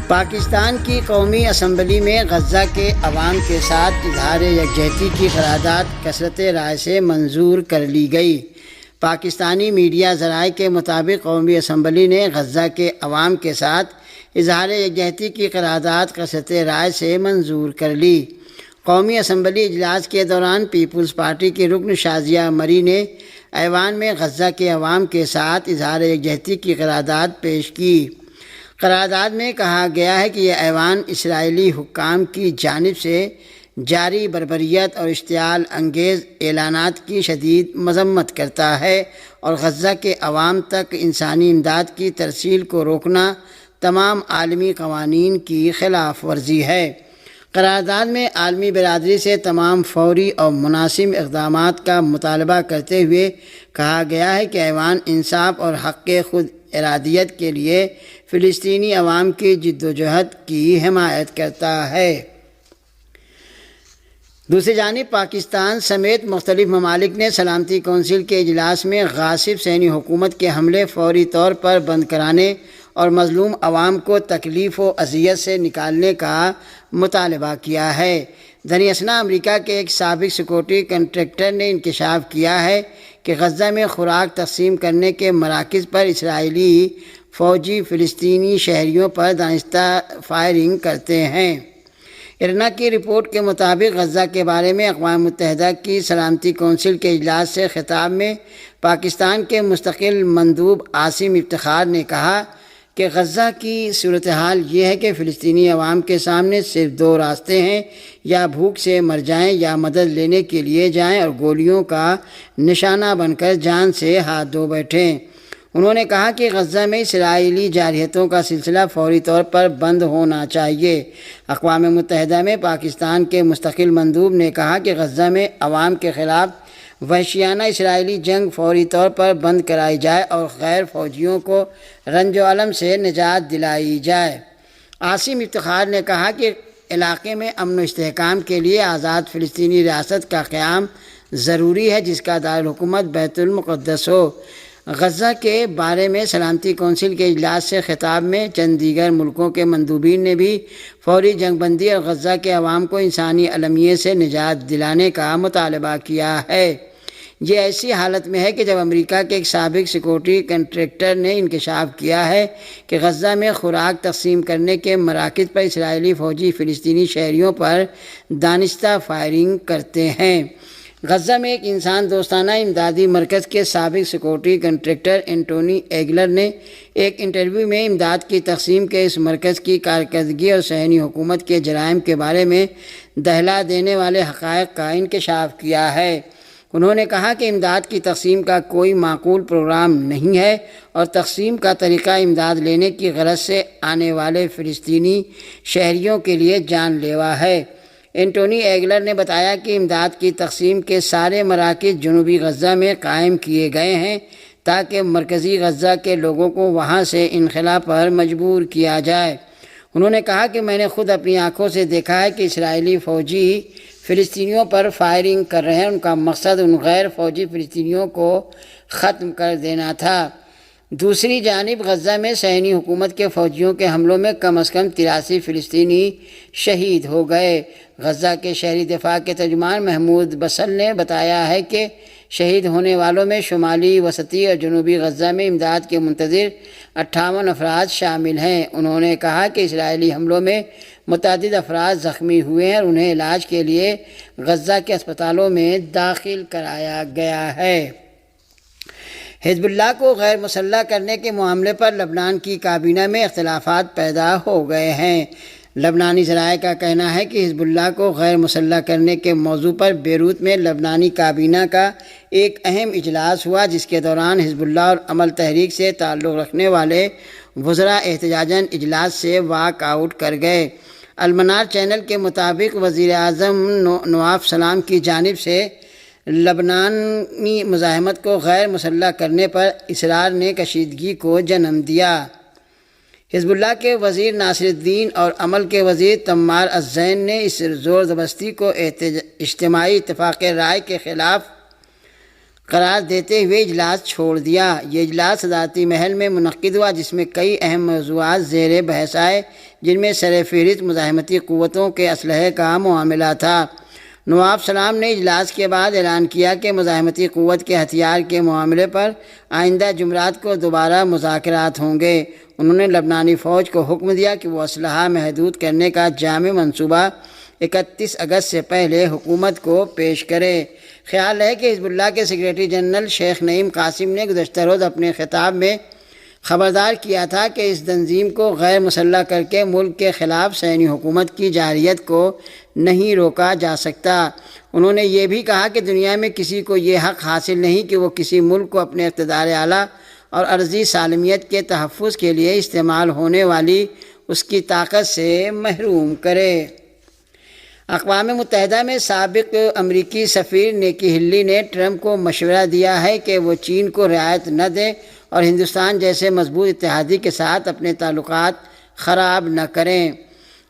پاکستان کی قومی اسمبلی میں غزہ کے عوام کے ساتھ اظہار یکجہتی کی قرارداد کثرت رائے سے منظور کر لی گئی۔ پاکستانی میڈیا ذرائع کے مطابق قومی اسمبلی نے غزہ کے عوام کے ساتھ اظہار یکجہتی کی قرارداد کثرت رائے سے منظور کر لی۔ قومی اسمبلی اجلاس کے دوران پیپلز پارٹی کی رکن شازیہ مری نے ایوان میں غزہ کے عوام کے ساتھ اظہار یکجہتی کی قرارداد پیش کی۔ قرارداد میں کہا گیا ہے کہ یہ ایوان اسرائیلی حکام کی جانب سے جاری بربریت اور اشتعال انگیز اعلانات کی شدید مذمت کرتا ہے اور غزہ کے عوام تک انسانی امداد کی ترسیل کو روکنا تمام عالمی قوانین کی خلاف ورزی ہے۔ قرارداد میں عالمی برادری سے تمام فوری اور مناسب اقدامات کا مطالبہ کرتے ہوئے کہا گیا ہے کہ ایوان انصاف اور حق خود ارادیت کے لیے فلسطینی عوام کی جدوجہد کی حمایت کرتا ہے۔ دوسری جانب پاکستان سمیت مختلف ممالک نے سلامتی کونسل کے اجلاس میں غاصب صہیونی حکومت کے حملے فوری طور پر بند کرانے اور مظلوم عوام کو تکلیف و اذیت سے نکالنے کا مطالبہ کیا ہے۔ دنیا اثنا امریکہ کے ایک سابق سیکورٹی کنٹریکٹر نے انکشاف کیا ہے کہ غزہ میں خوراک تقسیم کرنے کے مراکز پر اسرائیلی فوجی فلسطینی شہریوں پر دانستہ فائرنگ کرتے ہیں۔ ارنا کی رپورٹ کے مطابق غزہ کے بارے میں اقوام متحدہ کی سلامتی کونسل کے اجلاس سے خطاب میں پاکستان کے مستقل مندوب عاصم افتخار نے کہا کہ غزہ کی صورتحال یہ ہے کہ فلسطینی عوام کے سامنے صرف دو راستے ہیں، یا بھوک سے مر جائیں یا مدد لینے کے لیے جائیں اور گولیوں کا نشانہ بن کر جان سے ہاتھ دھو بیٹھیں۔ انہوں نے کہا کہ غزہ میں اسرائیلی جارحیتوں کا سلسلہ فوری طور پر بند ہونا چاہیے۔ اقوام متحدہ میں پاکستان کے مستقل مندوب نے کہا کہ غزہ میں عوام کے خلاف وحشیانہ اسرائیلی جنگ فوری طور پر بند کرائی جائے اور غیر فوجیوں کو رنج و الم سے نجات دلائی جائے۔ عاصم افتخار نے کہا کہ علاقے میں امن و استحکام کے لیے آزاد فلسطینی ریاست کا قیام ضروری ہے جس کا دارالحکومت بیت المقدس ہو۔ غزہ کے بارے میں سلامتی کونسل کے اجلاس سے خطاب میں چند دیگر ملکوں کے مندوبین نے بھی فوری جنگ بندی اور غزہ کے عوام کو انسانی المیے سے نجات دلانے کا مطالبہ کیا ہے۔ یہ ایسی حالت میں ہے کہ جب امریکہ کے ایک سابق سیکورٹی کنٹریکٹر نے انکشاف کیا ہے کہ غزہ میں خوراک تقسیم کرنے کے مراکز پر اسرائیلی فوجی فلسطینی شہریوں پر دانستہ فائرنگ کرتے ہیں۔ غزہ میں ایک انسان دوستانہ امدادی مرکز کے سابق سیکورٹی کنٹریکٹر اینٹونی ایگلر نے ایک انٹرویو میں امداد کی تقسیم کے اس مرکز کی کارکردگی اور صہیونی حکومت کے جرائم کے بارے میں دہلا دینے والے حقائق کا انکشاف کیا ہے۔ انہوں نے کہا کہ امداد کی تقسیم کا کوئی معقول پروگرام نہیں ہے اور تقسیم کا طریقہ امداد لینے کی غرض سے آنے والے فلسطینی شہریوں کے لیے جان لیوا ہے۔ اینٹونی ایگلر نے بتایا کہ امداد کی تقسیم کے سارے مراکز جنوبی غزہ میں قائم کیے گئے ہیں تاکہ مرکزی غزہ کے لوگوں کو وہاں سے انخلا پر مجبور کیا جائے۔ انہوں نے کہا کہ میں نے خود اپنی آنکھوں سے دیکھا ہے کہ اسرائیلی فوجی فلسطینیوں پر فائرنگ کر رہے ہیں۔ ان کا مقصد ان غیر فوجی فلسطینیوں کو ختم کر دینا تھا۔ دوسری جانب غزہ میں صہیونی حکومت کے فوجیوں کے حملوں میں کم از کم 83 فلسطینی شہید ہو گئے۔ غزہ کے شہری دفاع کے ترجمان محمود بسل نے بتایا ہے کہ شہید ہونے والوں میں شمالی، وسطی اور جنوبی غزہ میں امداد کے منتظر 58 افراد شامل ہیں۔ انہوں نے کہا کہ اسرائیلی حملوں میں متعدد افراد زخمی ہوئے ہیں اور انہیں علاج کے لیے غزہ کے اسپتالوں میں داخل کرایا گیا ہے۔ حزب اللہ کو غیر مسلح کرنے کے معاملے پر لبنان کی کابینہ میں اختلافات پیدا ہو گئے ہیں۔ لبنانی ذرائع کا کہنا ہے کہ حزب اللہ کو غیر مسلح کرنے کے موضوع پر بیروت میں لبنانی کابینہ کا ایک اہم اجلاس ہوا جس کے دوران حزب اللہ اور عمل تحریک سے تعلق رکھنے والے وزراء احتجاجاً اجلاس سے واک آؤٹ کر گئے۔ المنار چینل کے مطابق وزیر اعظم نواف سلام کی جانب سے لبنانی مزاحمت کو غیر مسلح کرنے پر اصرار نے کشیدگی کو جنم دیا۔ حزب اللہ کے وزیر ناصر الدین اور عمل کے وزیر تمار الزین نے اس زور زبردستی کو اجتماعی اتفاق رائے کے خلاف قرار دیتے ہوئے اجلاس چھوڑ دیا۔ یہ اجلاس صدارتی محل میں منعقد ہوا، جس میں کئی اہم موضوعات زیر بحث آئے، جن میں سر فہرست مزاحمتی قوتوں کے اسلحے کا معاملہ تھا۔ نواب سلام نے اجلاس کے بعد اعلان کیا کہ مزاحمتی قوت کے ہتھیار کے معاملے پر آئندہ جمعرات کو دوبارہ مذاکرات ہوں گے۔ انہوں نے لبنانی فوج کو حکم دیا کہ وہ اسلحہ محدود کرنے کا جامع منصوبہ 31 اگست سے پہلے حکومت کو پیش کرے۔ خیال ہے کہ حزب اللہ کے سیکریٹری جنرل شیخ نعیم قاسم نے گزشتہ روز اپنے خطاب میں خبردار کیا تھا کہ اس تنظیم کو غیر مسلح کر کے ملک کے خلاف صہیونی حکومت کی جارحیت کو نہیں روکا جا سکتا۔ انہوں نے یہ بھی کہا کہ دنیا میں کسی کو یہ حق حاصل نہیں کہ وہ کسی ملک کو اپنے اقتدار اعلیٰ اور عرضی سالمیت کے تحفظ کے لیے استعمال ہونے والی اس کی طاقت سے محروم کرے۔ اقوام متحدہ میں سابق امریکی سفیر نیکی ہیلی نے ٹرمپ کو مشورہ دیا ہے کہ وہ چین کو رعایت نہ دیں اور ہندوستان جیسے مضبوط اتحادی کے ساتھ اپنے تعلقات خراب نہ کریں۔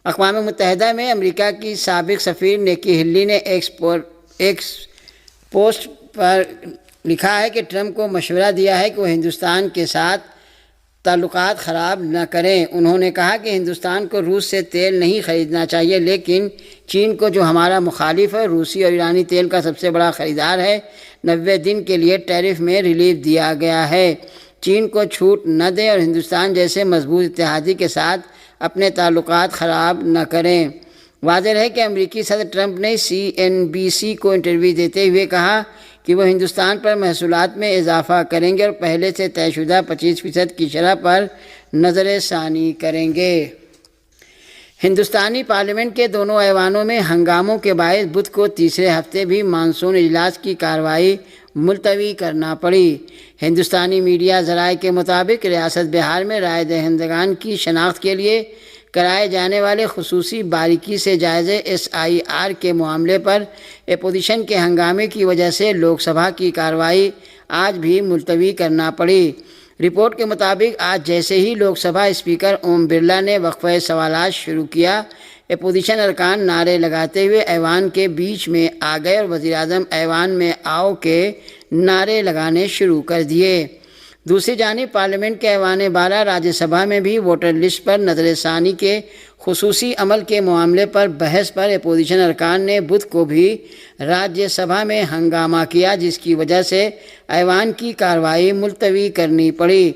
اقوام متحدہ میں امریکہ کی سابق سفیر نیکی ہیلی نے ایک پوسٹ پر لکھا ہے کہ ٹرمپ کو مشورہ دیا ہے کہ وہ ہندوستان کے ساتھ تعلقات خراب نہ کریں۔ انہوں نے کہا کہ ہندوستان کو روس سے تیل نہیں خریدنا چاہیے، لیکن چین کو، جو ہمارا مخالف ہے، روسی اور ایرانی تیل کا سب سے بڑا خریدار ہے، 90 دن کے لیے ٹیرف میں ریلیف دیا گیا ہے۔ چین کو چھوٹ نہ دیں اور ہندوستان جیسے مضبوط اتحادی کے ساتھ اپنے تعلقات خراب نہ کریں۔ واضح ہے کہ امریکی صدر ٹرمپ نے CNBC کو انٹرویو دیتے ہوئے کہا کہ وہ ہندوستان پر محصولات میں اضافہ کریں گے اور پہلے سے طے شدہ 25% کی شرح پر نظر ثانی کریں گے۔ ہندوستانی پارلیمنٹ کے دونوں ایوانوں میں ہنگاموں کے باعث بدھ کو تیسرے ہفتے بھی مانسون اجلاس کی کارروائی ملتوی کرنا پڑی۔ ہندوستانی میڈیا ذرائع کے مطابق ریاست بہار میں رائے دہندگان کی شناخت کے لیے کرائے جانے والے خصوصی باریکی سے جائزے SIR کے معاملے پر اپوزیشن کے ہنگامے کی وجہ سے لوک سبھا کی کارروائی آج بھی ملتوی کرنا پڑی۔ رپورٹ کے مطابق آج جیسے ہی لوک سبھا اسپیکر اوم برلا نے وقفہ سوالات شروع کیا، اپوزیشن ارکان نعرے لگاتے ہوئے ایوان کے بیچ میں آ گئے اور وزیراعظم ایوان میں آؤ کے نعرے لگانے شروع کر دیے۔ دوسری جانب پارلیمنٹ کے ایوان 12 راجیہ سبھا میں بھی ووٹر لسٹ پر نظر ثانی کے خصوصی عمل کے معاملے پر بحث پر اپوزیشن ارکان نے بدھ کو بھی راجیہ سبھا میں ہنگامہ کیا، جس کی وجہ سے ایوان کی کارروائی ملتوی کرنی پڑی۔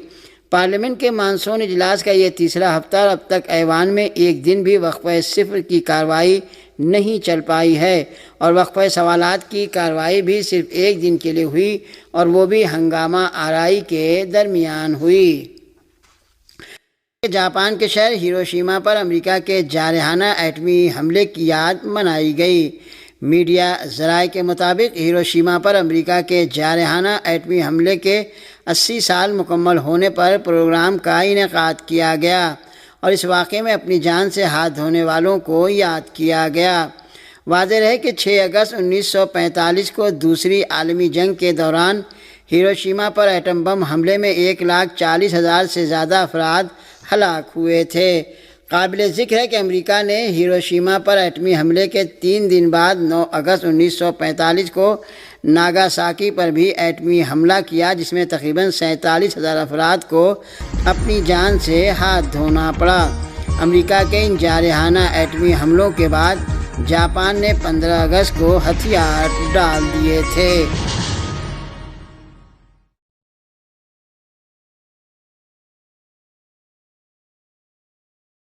پارلیمنٹ کے مانسون اجلاس کا یہ تیسرا ہفتہ اور اب تک ایوان میں ایک دن بھی وقفہ صفر کی کارروائی نہیں چل پائی ہے اور وقفہ سوالات کی کارروائی بھی صرف ایک دن کے لیے ہوئی اور وہ بھی ہنگامہ آرائی کے درمیان ہوئی۔ جاپان کے شہر ہیروشیما پر امریکہ کے جارحانہ ایٹمی حملے کی یاد منائی گئی۔ میڈیا ذرائع کے مطابق ہیروشیما پر امریکہ کے جارحانہ ایٹمی حملے کے 80 سال مکمل ہونے پر پروگرام کا انعقاد کیا گیا اور اس واقعے میں اپنی جان سے ہاتھ دھونے والوں کو یاد کیا گیا۔ واضح ہے کہ 6 اگست 1945 کو دوسری عالمی جنگ کے دوران ہیروشیما پر ایٹم بم حملے میں 1,40,000 سے زیادہ افراد ہلاک ہوئے تھے۔ قابل ذکر ہے کہ امریکہ نے ہیروشیما پر ایٹمی حملے کے 3 دن بعد 9 اگست 1945 کو ناگاساکی پر بھی ایٹمی حملہ کیا، جس میں تقریباً 47,000 افراد کو اپنی جان سے ہاتھ دھونا پڑا۔ امریکہ کے ان جارحانہ ایٹمی حملوں کے بعد جاپان نے 15 اگست کو ہتھیار ڈال دیے تھے۔